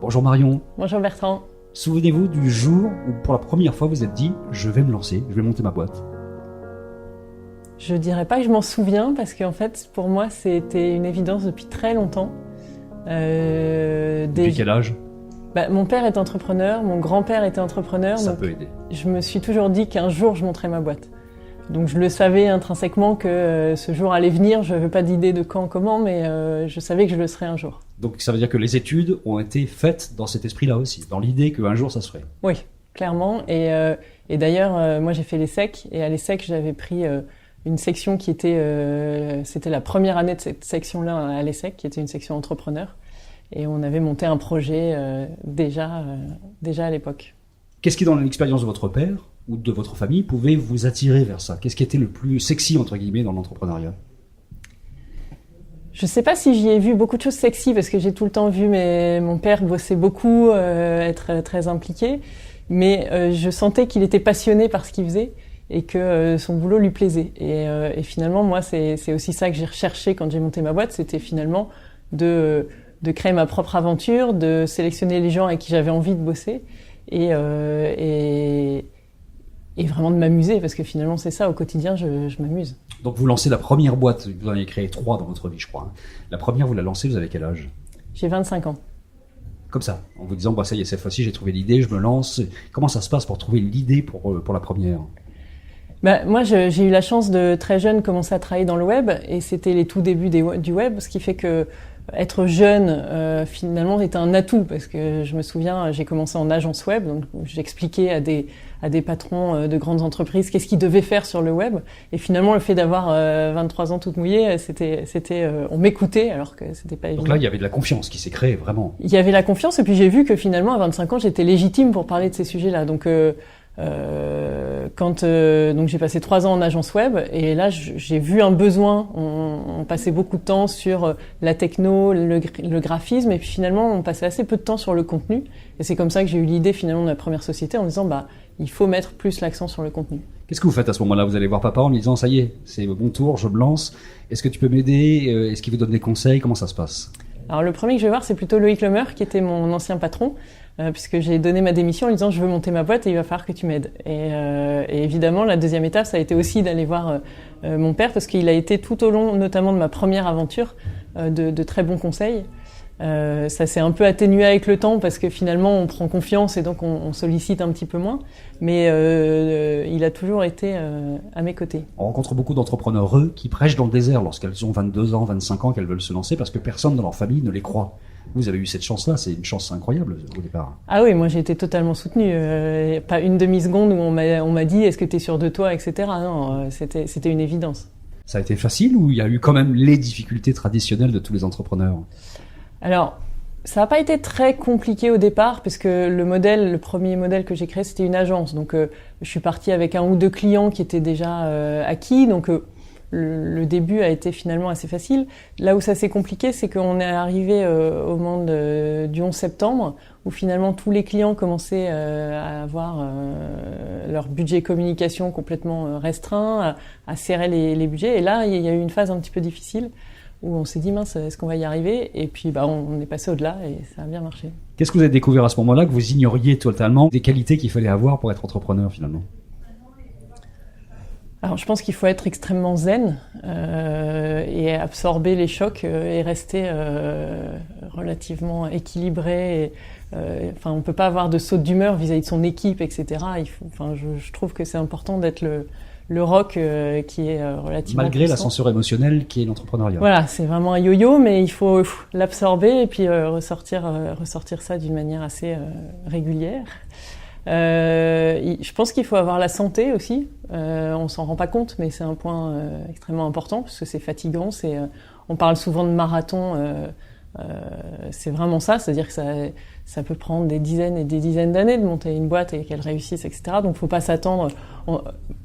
Bonjour Marion. Bonjour Bertrand. Souvenez-vous du jour où pour la première fois vous êtes dit « je vais me lancer, je vais monter ma boîte ». Je dirais pas que je m'en souviens parce qu'en fait pour moi c'était une évidence depuis très longtemps. Depuis quel âge ? Mon père est entrepreneur, mon grand-père était entrepreneur. Ça donc peut aider. Je me suis toujours dit qu'un jour je monterais ma boîte. Donc je le savais intrinsèquement que ce jour allait venir, je n'avais pas d'idée de quand, comment, mais je savais que je le serais un jour. Donc ça veut dire que les études ont été faites dans cet esprit-là aussi, dans l'idée qu'un jour ça se ferait. Oui, clairement. Et d'ailleurs, moi j'ai fait l'ESSEC, et à l'ESSEC j'avais pris une section qui était... c'était la première année de cette section-là à l'ESSEC, qui était une section entrepreneur. Et on avait monté un projet déjà à l'époque. Qu'est-ce qui, dans l'expérience de votre père ou de votre famille, pouvait vous attirer vers ça ? Qu'est-ce qui était le plus sexy, entre guillemets, dans l'entrepreneuriat ? Je ne sais pas si j'y ai vu beaucoup de choses sexy, parce que j'ai tout le temps vu mon père bosser beaucoup, être très impliqué. Mais je sentais qu'il était passionné par ce qu'il faisait et que son boulot lui plaisait. Et finalement, moi, c'est aussi ça que j'ai recherché quand j'ai monté ma boîte. C'était finalement de créer ma propre aventure, de sélectionner les gens avec qui j'avais envie de bosser et vraiment de m'amuser, parce que finalement c'est ça, au quotidien je m'amuse. Donc vous lancez la première boîte, vous en avez créé 3 dans votre vie je crois. La première vous la lancez, vous avez quel âge ? J'ai 25 ans. Comme ça, en vous disant ça y est, cette fois-ci j'ai trouvé l'idée, je me lance. Comment ça se passe pour trouver l'idée pour la première ? Moi j'ai eu la chance de très jeune commencer à travailler dans le web, et c'était les tout débuts du web, ce qui fait que être jeune, finalement, était un atout, parce que je me souviens, j'ai commencé en agence web, donc j'expliquais à des patrons de grandes entreprises qu'est-ce qu'ils devaient faire sur le web, et finalement, le fait d'avoir 23 ans toute mouillée, on m'écoutait, alors que c'était pas évident. Donc là, il y avait de la confiance qui s'est créée, vraiment. Il y avait la confiance, et puis j'ai vu que finalement, à 25 ans, j'étais légitime pour parler de ces sujets-là, donc donc j'ai passé 3 ans en agence web, et là j'ai vu un besoin. On passait beaucoup de temps sur la techno, le graphisme, et puis finalement on passait assez peu de temps sur le contenu, et c'est comme ça que j'ai eu l'idée finalement de ma première société, en me disant il faut mettre plus l'accent sur le contenu. Qu'est-ce que vous faites à ce moment-là ? Vous allez voir papa en lui disant ça y est, c'est mon tour, je me lance, est-ce que tu peux m'aider ? Est-ce qu'il vous donne des conseils ? Comment ça se passe ? Alors le premier que je vais voir, c'est plutôt Loïc Lemer, qui était mon ancien patron, puisque j'ai donné ma démission en lui disant je veux monter ma boîte et il va falloir que tu m'aides. Et évidemment, la deuxième étape, ça a été aussi d'aller voir mon père, parce qu'il a été tout au long, notamment de ma première aventure, de très bons conseils. Ça s'est un peu atténué avec le temps, parce que finalement on prend confiance et donc on sollicite un petit peu moins, mais il a toujours été à mes côtés. On rencontre beaucoup d'entrepreneurs qui prêchent dans le désert lorsqu'elles ont 22 ans, 25 ans, qu'elles veulent se lancer, parce que personne dans leur famille ne les croit. Vous avez eu cette chance-là, c'est une chance incroyable au départ. Ah oui, moi j'ai été totalement soutenue. Pas une demi-seconde où on m'a dit « est-ce que tu es sûr de toi ?» etc. Non, c'était une évidence. Ça a été facile, ou il y a eu quand même les difficultés traditionnelles de tous les entrepreneurs ? Alors, ça n'a pas été très compliqué au départ, parce que le premier modèle que j'ai créé, c'était une agence. Donc je suis partie avec 1 ou 2 clients qui étaient déjà acquis, donc le début a été finalement assez facile. Là où ça s'est compliqué, c'est qu'on est arrivé au moment du 11 septembre, où finalement tous les clients commençaient à avoir leur budget communication complètement restreint, à serrer les budgets. Et là, il y a eu une phase un petit peu difficile, où on s'est dit mince, est-ce qu'on va y arriver ? Et puis on est passé au-delà et ça a bien marché. Qu'est-ce que vous avez découvert à ce moment-là que vous ignoriez totalement, des qualités qu'il fallait avoir pour être entrepreneur finalement ? Alors je pense qu'il faut être extrêmement zen et absorber les chocs et rester relativement équilibré. On peut pas avoir de saute d'humeur vis-à-vis de son équipe, etc. Je trouve que c'est important d'être le rock qui est relativement malgré puissant. L'ascenseur émotionnel qui est l'entrepreneuriat. Voilà, c'est vraiment un yo-yo, mais il faut l'absorber et puis ressortir ça d'une manière assez régulière. Je pense qu'il faut avoir la santé aussi. On s'en rend pas compte, mais c'est un point extrêmement important, parce que c'est fatigant. On parle souvent de marathon. C'est vraiment ça, c'est-à-dire que ça peut prendre des dizaines et des dizaines d'années de monter une boîte et qu'elle réussisse, etc. Donc faut pas s'attendre.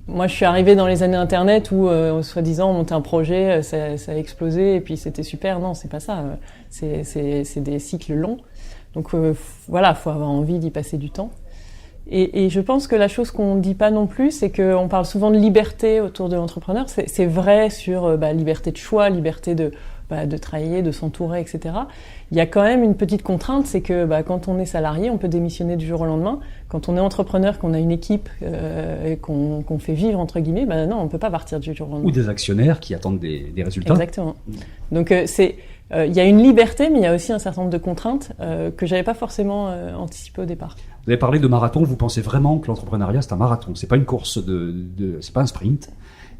Moi je suis arrivée dans les années internet où soi-disant on montait un projet, ça a explosé et puis c'était super. Non, c'est pas ça. C'est des cycles longs. Donc voilà, faut avoir envie d'y passer du temps. Et je pense que la chose qu'on ne dit pas non plus, c'est qu'on parle souvent de liberté autour de l'entrepreneur. C'est vrai sur liberté de choix, liberté de de travailler, de s'entourer, etc. Il y a quand même une petite contrainte, c'est que quand on est salarié, on peut démissionner du jour au lendemain. Quand on est entrepreneur, qu'on a une équipe et qu'on fait vivre entre guillemets, non, on peut pas partir du jour au lendemain. Ou des actionnaires qui attendent des résultats. Exactement. Donc il y a une liberté, mais il y a aussi un certain nombre de contraintes que j'avais pas forcément anticipées au départ. Vous avez parlé de marathon. Vous pensez vraiment que l'entrepreneuriat c'est un marathon, c'est pas une course c'est pas un sprint,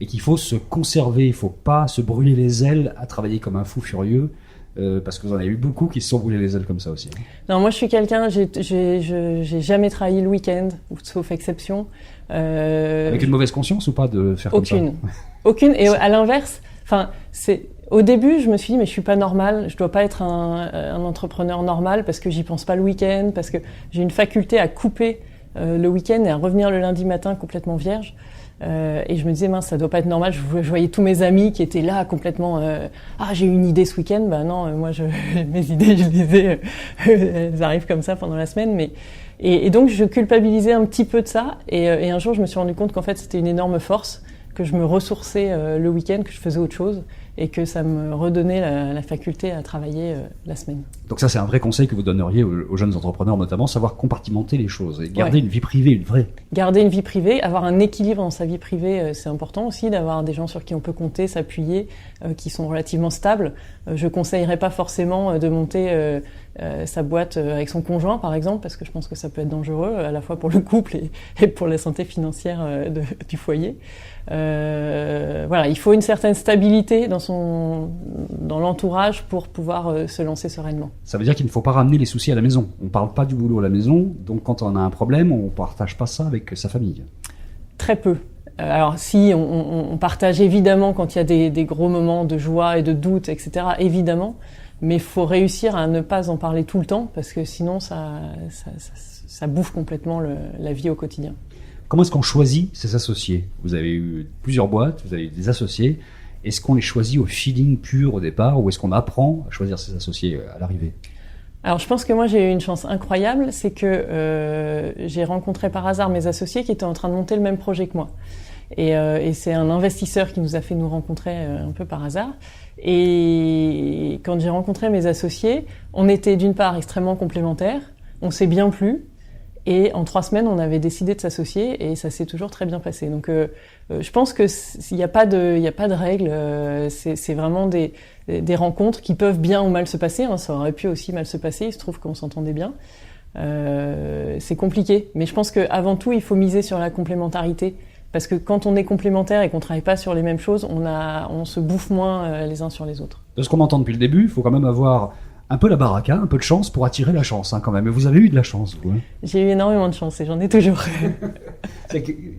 et qu'il faut se conserver, il faut pas se brûler les ailes à travailler comme un fou furieux. Parce que vous en avez eu beaucoup qui se sont brûlés les ailes comme ça aussi. Non, moi je suis quelqu'un, j'ai jamais travaillé le week-end, sauf exception. Avec une mauvaise conscience ou pas de faire aucune. Comme ça? Aucune. Et à l'inverse, au début, je me suis dit mais je suis pas normale, je dois pas être un entrepreneur normal parce que j'y pense pas le week-end, parce que j'ai une faculté à couper le week-end et à revenir le lundi matin complètement vierge. Et je me disais mince, ça doit pas être normal. Je voyais tous mes amis qui étaient là complètement j'ai eu une idée ce week-end. Non, moi mes idées, je les ai, elles arrivent comme ça pendant la semaine. Et donc je culpabilisais un petit peu de ça. Et un jour, je me suis rendu compte qu'en fait c'était une énorme force, que je me ressourçais le week-end, que je faisais autre chose et que ça me redonnait la faculté à travailler la semaine. Donc ça, c'est un vrai conseil que vous donneriez aux jeunes entrepreneurs, notamment, savoir compartimenter les choses et garder une vie privée, une vraie. Garder une vie privée, avoir un équilibre dans sa vie privée, c'est important aussi, d'avoir des gens sur qui on peut compter, s'appuyer, qui sont relativement stables. Je conseillerais pas forcément de monter sa boîte avec son conjoint, par exemple, parce que je pense que ça peut être dangereux, à la fois pour le couple et pour la santé financière du foyer. Il faut une certaine stabilité dans l'entourage pour pouvoir se lancer sereinement. Ça veut dire qu'il ne faut pas ramener les soucis à la maison. On ne parle pas du boulot à la maison, donc quand on a un problème, on ne partage pas ça avec sa famille. Très peu. Alors si, on partage évidemment quand il y a des gros moments de joie et de doute, etc., évidemment, mais il faut réussir à ne pas en parler tout le temps, parce que sinon ça bouffe complètement la vie au quotidien. Comment est-ce qu'on choisit ses associés? Vous avez eu plusieurs boîtes, vous avez eu des associés. Est-ce qu'on les choisit au feeling pur au départ, ou est-ce qu'on apprend à choisir ses associés à l'arrivée? Alors je pense que moi j'ai eu une chance incroyable, c'est que j'ai rencontré par hasard mes associés qui étaient en train de monter le même projet que moi. Et c'est un investisseur qui nous a fait nous rencontrer un peu par hasard. Et quand j'ai rencontré mes associés, on était d'une part extrêmement complémentaires, on s'est bien plu. Et en 3 semaines, on avait décidé de s'associer et ça s'est toujours très bien passé. Donc, je pense que il y a pas de règles. C'est vraiment des rencontres qui peuvent bien ou mal se passer. Ça aurait pu aussi mal se passer. Il se trouve qu'on s'entendait bien. C'est compliqué, mais je pense qu'avant tout, il faut miser sur la complémentarité. Parce que quand on est complémentaire et qu'on travaille pas sur les mêmes choses, on se bouffe moins les uns sur les autres. De ce qu'on entend depuis le début, il faut quand même avoir un peu la baraka, un peu de chance pour attirer la chance, quand même. Et vous avez eu de la chance, vous. J'ai eu énormément de chance et j'en ai toujours.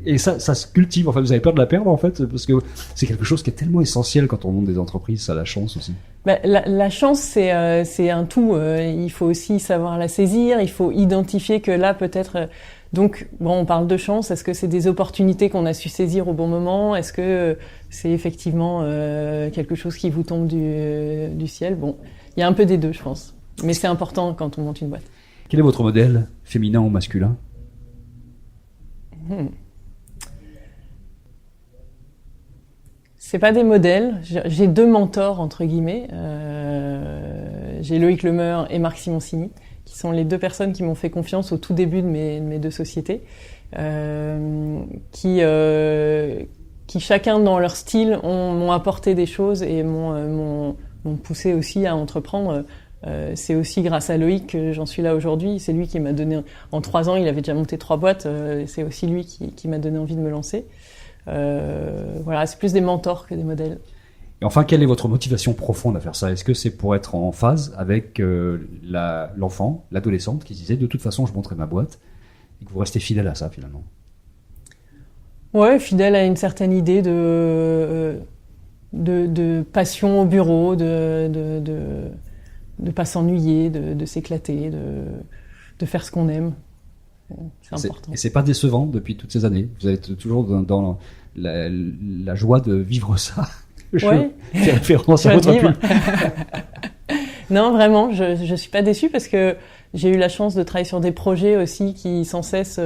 Et ça se cultive. Enfin, vous avez peur de la perdre, en fait, parce que c'est quelque chose qui est tellement essentiel quand on monte des entreprises, ça, la chance aussi. La chance, c'est un tout. Il faut aussi savoir la saisir. Il faut identifier que là, peut-être. Donc, on parle de chance. Est-ce que c'est des opportunités qu'on a su saisir au bon moment? Est-ce que c'est effectivement quelque chose qui vous tombe du ciel? Bon. Il y a un peu des deux, je pense. Mais c'est important quand on monte une boîte. Quel est votre modèle, féminin ou masculin? C'est pas des modèles. J'ai 2 mentors, entre guillemets. J'ai Loïc Lemeur et Marc Simoncini, qui sont les 2 personnes qui m'ont fait confiance au tout début de mes 2 sociétés. Qui chacun dans leur style m'ont apporté des choses et m'ont poussé aussi à entreprendre. C'est aussi grâce à Loïc que j'en suis là aujourd'hui. C'est lui qui m'a donné, en 3 ans, il avait déjà monté 3 boîtes. C'est aussi lui qui m'a donné envie de me lancer. C'est plus des mentors que des modèles. Et enfin, quelle est votre motivation profonde à faire ça? Est-ce que c'est pour être en phase avec l'enfant, l'adolescente qui se disait de toute façon je monterai ma boîte, et que vous restez fidèle à ça finalement? Ouais, fidèle à une certaine idée de passion au bureau, de pas s'ennuyer, de s'éclater, de faire ce qu'on aime. C'est important. Et c'est pas décevant depuis toutes ces années? Vous êtes toujours dans la joie de vivre ça? Je fais référence à votre pub. Non, vraiment, je suis pas déçue parce que j'ai eu la chance de travailler sur des projets aussi qui sans cesse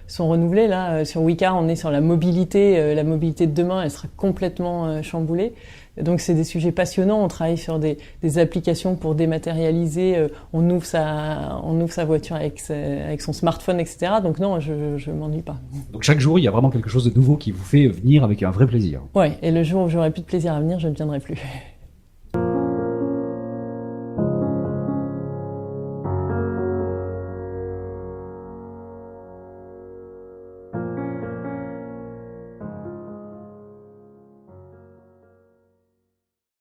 sont renouvelés. Là, sur Wicar, on est sur la mobilité. La mobilité de demain, elle sera complètement chamboulée. Donc c'est des sujets passionnants. On travaille sur des applications pour dématérialiser. On ouvre sa voiture avec son smartphone, etc. Donc non, je m'ennuie pas. Donc chaque jour, il y a vraiment quelque chose de nouveau qui vous fait venir avec un vrai plaisir. Ouais. Et le jour où j'aurai plus de plaisir à venir, je ne viendrai plus.